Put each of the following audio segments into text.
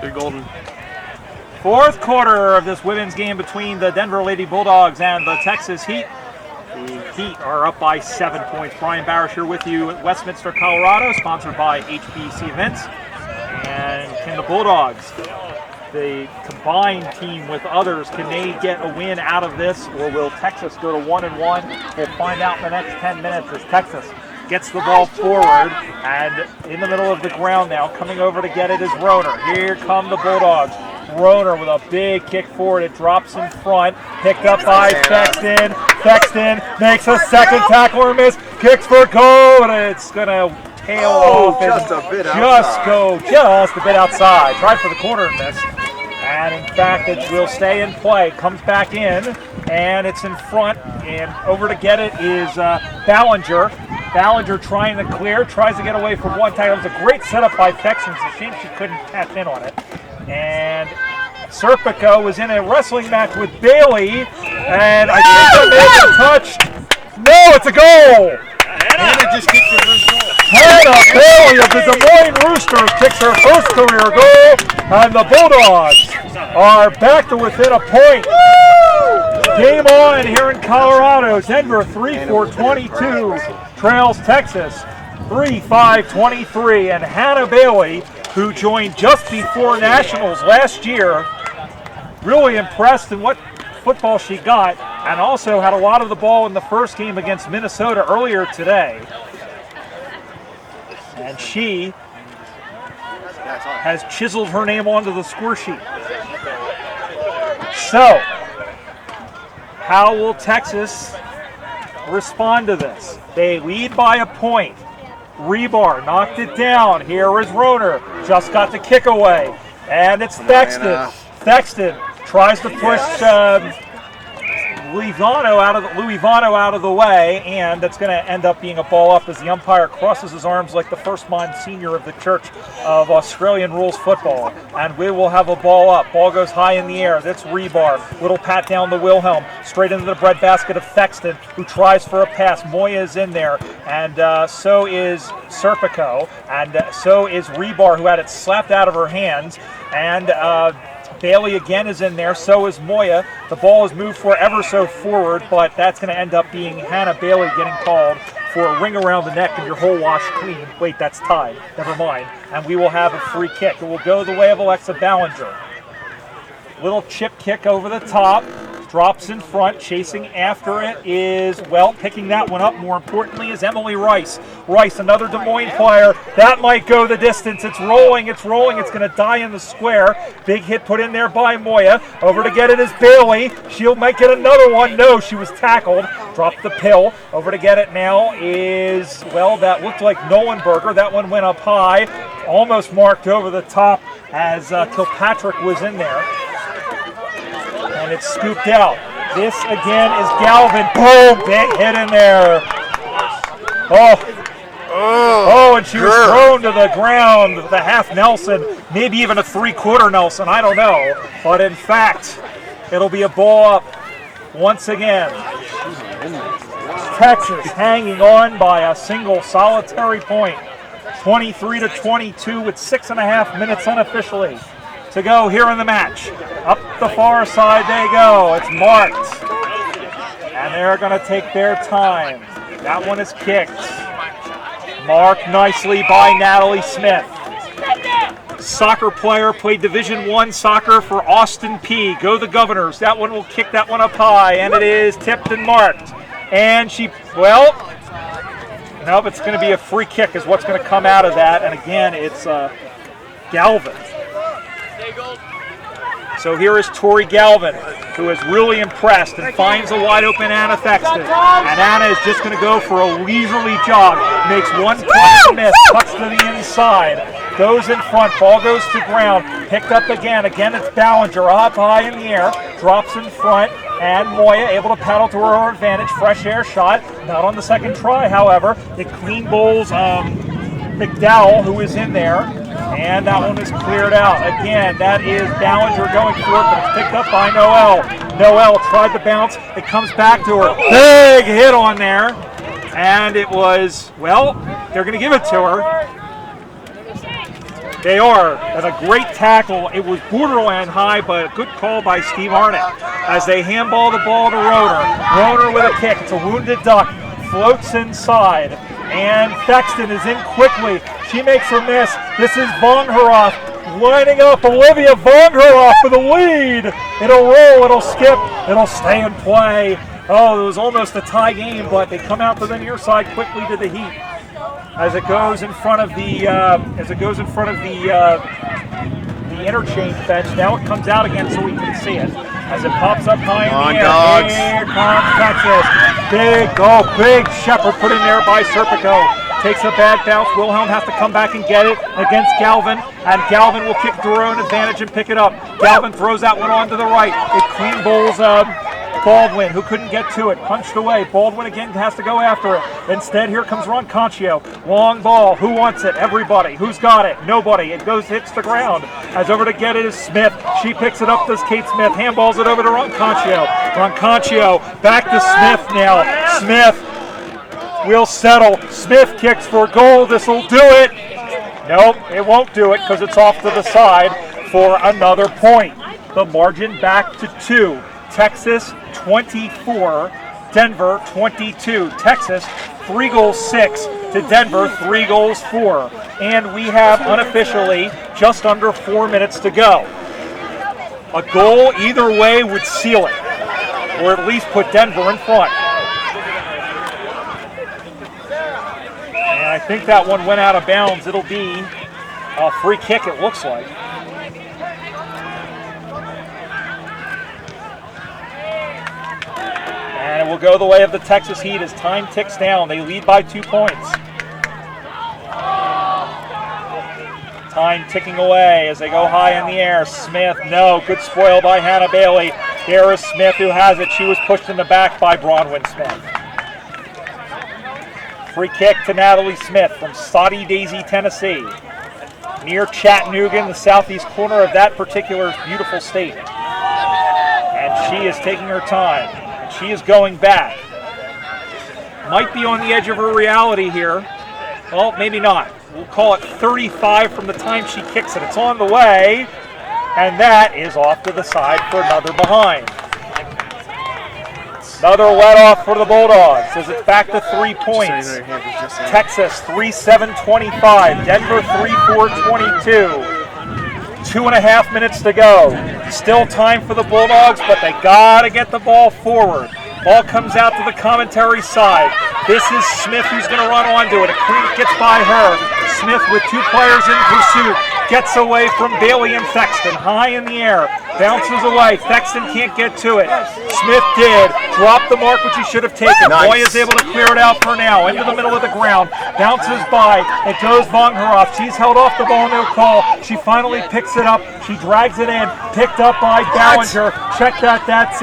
Good golden. Fourth quarter of this women's game between the Denver Lady Bulldogs and the Texas Heat. The Heat are up by 7 points. Brian Barish here with you at Westminster, Colorado, sponsored by HBC Events. And can the Bulldogs, the combined team with others, can they get a win out of this, or will Texas go to 1-1? We'll find out in the next 10 minutes as Texas gets the ball forward, and in the middle of the ground now, coming over to get it is Roner. Here come the Bulldogs. Roner with a big kick forward. It drops in front. Picked up by Sexton. Sexton makes a second tackle or miss. Kicks for goal, and it's going to tail off. Just a bit outside. Just a bit outside. Tried for the corner and missed. And in fact, it will stay in play. Comes back in, and it's in front. And over to get it is Ballinger. Ballinger trying to clear, tries to get away from one tackle. It was a great setup by Texans. It's a shame she couldn't catch in on it. And Serpico was in a wrestling match with Bailey, and I think they may have touched. No, it's a goal! Hannah just kicked her first goal. Hannah Bailey of the Des Moines Roosters kicks her first career goal, and the Bulldogs are back to within a point. Game on here in Colorado. Denver 3-4-22 trails Texas 3-5-23, and Hannah Bailey, who joined just before Nationals last year, really impressed in what football she got, and also had a lot of the ball in the first game against Minnesota earlier today. And she has chiseled her name onto the score sheet. So, how will Texas respond to this? They lead by a point. Rebar knocked it down. Here is Roner. Just got the kick away. And it's Thexton. Thexton tries to push Louis Vano out of the way, and that's going to end up being a ball up as the umpire crosses his arms like the first Monsignor of the Church of Australian Rules Football. And we will have a ball up. Ball goes high in the air. That's Rebar. Little pat down to Wilhelm. Straight into the breadbasket of Thexton, who tries for a pass. Moya is in there, and so is Serpico, and so is Rebar, who had it slapped out of her hands. And Bailey again is in there, so is Moya. The ball is moved for ever so forward, but that's going to end up being Hannah Bailey getting called for a ring around the neck and your whole wash clean. Wait, that's tied. Never mind. And we will have a free kick. It will go the way of Alexa Ballinger. Little chip kick over the top. Drops in front. Chasing after it is, well, picking that one up, more importantly, is Emily Rice. Rice, another Des Moines player. That might go the distance. It's rolling. It's rolling. It's going to die in the square. Big hit put in there by Moya. Over to get it is Bailey. She might get another one. No, she was tackled. Dropped the pill. Over to get it now is, well, that looked like Nolenberger. That one went up high. Almost marked over the top as Kilpatrick was in there. And it's scooped out. This again is Galvin. Boom! Big hit in there. Oh, and she was thrown to the ground, the half Nelson, maybe even a three-quarter Nelson, I don't know. But in fact, it'll be a ball up once again. Texas hanging on by a single solitary point. 23-22 with 6.5 minutes unofficially to go here in the match. Up the far side they go. It's marked. And they're going to take their time. That one is kicked. Marked nicely by Natalie Smith. Soccer player, played Division I soccer for Austin P. Go the Governors. That one will kick that one up high, and it is tipped and marked. And she, well, nope, it's going to be a free kick is what's going to come out of that. And again, it's Galvin. So here is Tori Galvin, who is really impressed and finds a wide open Anna Thexton. And Anna is just going to go for a leisurely jog. Makes one miss, cuts to the inside, goes in front, ball goes to ground, picked up again. Again, it's Ballinger up high in the air, drops in front, and Moya able to paddle to her advantage. Fresh air shot, not on the second try, however. It clean bowls McDowell, who is in there. And that one is cleared out. Again, that is Ballinger going for it, but it's picked up by Noel. Noel tried to bounce. It comes back to her. Big hit on there. And it was, well, they're going to give it to her. They are, and a great tackle. It was borderline high, but a good call by Steve Arnett as they handball the ball to Roeder. Roeder with a kick. It's a wounded duck. Floats inside, and Thexton is in quickly. She makes a miss. This is Vongeroth lining up. Olivia Vongeroth for the lead. It'll roll, it'll skip, it'll stay in play. Oh, it was almost a tie game, but they come out to the near side quickly to the heat as it goes in front of the the interchange bench. Now it comes out again so we can see it as it pops up high in the air. Dogs. Here comes Texas. Big Shepherd put in there by Serpico. Takes a bad bounce. Wilhelm has to come back and get it against Galvin, and Galvin will kick to her own advantage and pick it up. Galvin throws that one on to the right. It clean bowls Baldwin, who couldn't get to it, punched away. Baldwin again has to go after it. Instead, here comes Ron Conchio. Long ball. Who wants it? Everybody. Who's got it? Nobody. It hits the ground. As over to get it is Smith. She picks it up, does Kate Smith. Handballs it over to Ron Conchio. Ron Conchio back to Smith now. Smith will settle. Smith kicks for goal. This will do it. Nope, it won't do it because it's off to the side for another point. The margin back to 2. Texas 24, Denver 22. Texas 3 goals 6 to Denver 3 goals 4. And we have unofficially just under 4 minutes to go. A goal either way would seal it, or at least put Denver in front. And I think that one went out of bounds. It'll be a free kick, it looks like. And it will go the way of the Texas Heat as time ticks down. They lead by 2 points. Time ticking away as they go high in the air. Smith, no. Good spoil by Hannah Bailey. Here is Smith who has it. She was pushed in the back by Bronwyn Smith. Free kick to Natalie Smith from Soddy Daisy, Tennessee. Near Chattanooga in the southeast corner of that particular beautiful state. And she is taking her time. She is going back. Might be on the edge of her reality here. Well, maybe not. We'll call it 35 from the time she kicks it. It's on the way, and that is off to the side for another behind. Another let off for the Bulldogs as it's back to 3 points. Texas 3-7-25. Denver 3-4-22. 2.5 minutes to go. Still time for the Bulldogs, but they gotta get the ball forward. Ball comes out to the commentary side. This is Smith who's gonna run onto it. A clean gets by her. Smith with 2 players in pursuit. Gets away from Bailey and Thexton. High in the air. Bounces away. Thexton can't get to it. Smith did. Dropped the mark, which he should have taken. Nice. Boy is able to clear it out for now. Into the middle of the ground. Bounces by. It goes Vongeroth. She's held off the ball, no call. She finally picks it up. She drags it in. Picked up by Ballinger. Check that. That's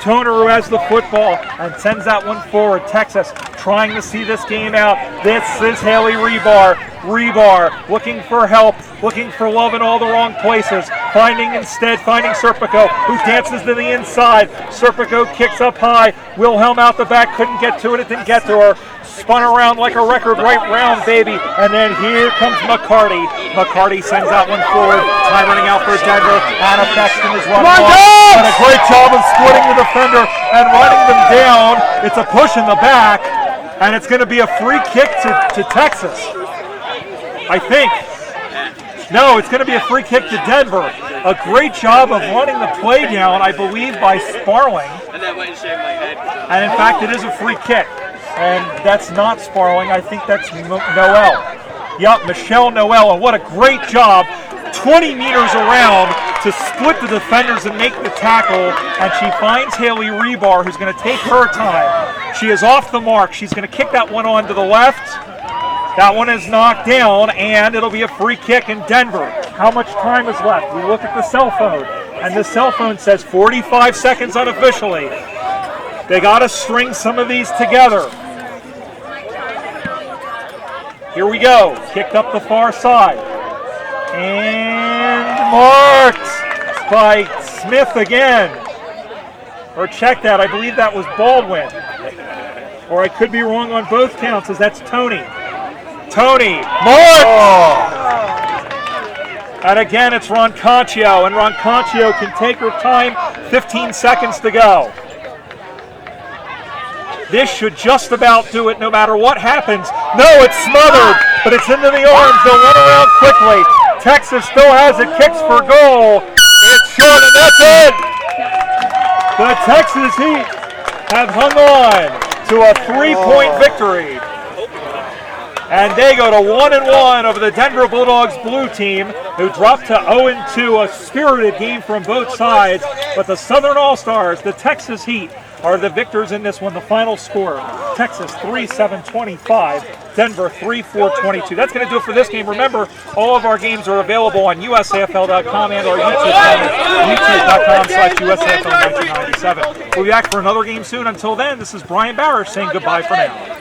Toner who has the football and sends that one forward. Texas trying to see this game out. This is Haley Rebar. Rebar looking for help, looking for love in all the wrong places. Finding Serpico, who dances to the inside. Serpico kicks up high. Wilhelm out the back, couldn't get to it. It didn't get to her. Spun around like a record right round, baby. And then here comes McCarty. McCarty sends that one forward. Time running out for Denver. Anna Thexton is running off. And a great job of splitting the defender and running them down. It's a push in the back. And it's going to be a free kick to Texas, I think. No, it's going to be a free kick to Denver. A great job of running the play down, I believe, by Sparling. And in fact, it is a free kick. And that's not Sparling. I think that's Noel. Yup, Michelle Noel. And what a great job. 20 meters around to split the defenders and make the tackle. And she finds Haley Rebar, who's going to take her time. She is off the mark. She's going to kick that one on to the left. That one is knocked down, and it'll be a free kick in Denver. How much time is left? We look at the cell phone, and the cell phone says 45 seconds unofficially. They got to string some of these together. Here we go. Kicked up the far side. And marked by Smith again. Or check that. I believe that was Baldwin. Or I could be wrong on both counts, as that's Tony. Tony, marked! And again, it's Ronconcio, and Ronconcio can take her time, 15 seconds to go. This should just about do it no matter what happens. No, it's smothered, but it's into the arms. They'll run around quickly. Texas still has it, kicks for goal. It's short, and that's it. The Texas Heat have hung on to a 3-point victory. And they go to 1-1 over the Denver Bulldogs blue team, who dropped to 0-2, a spirited game from both sides. But the Southern All-Stars, the Texas Heat, are the victors in this one. The final score, Texas 3-7-25, Denver 3-4-22. That's going to do it for this game. Remember, all of our games are available on USAFL.com and our YouTube channel, youtube.com/USAFL1997. We'll be back for another game soon. Until then, this is Brian Barish saying goodbye for now.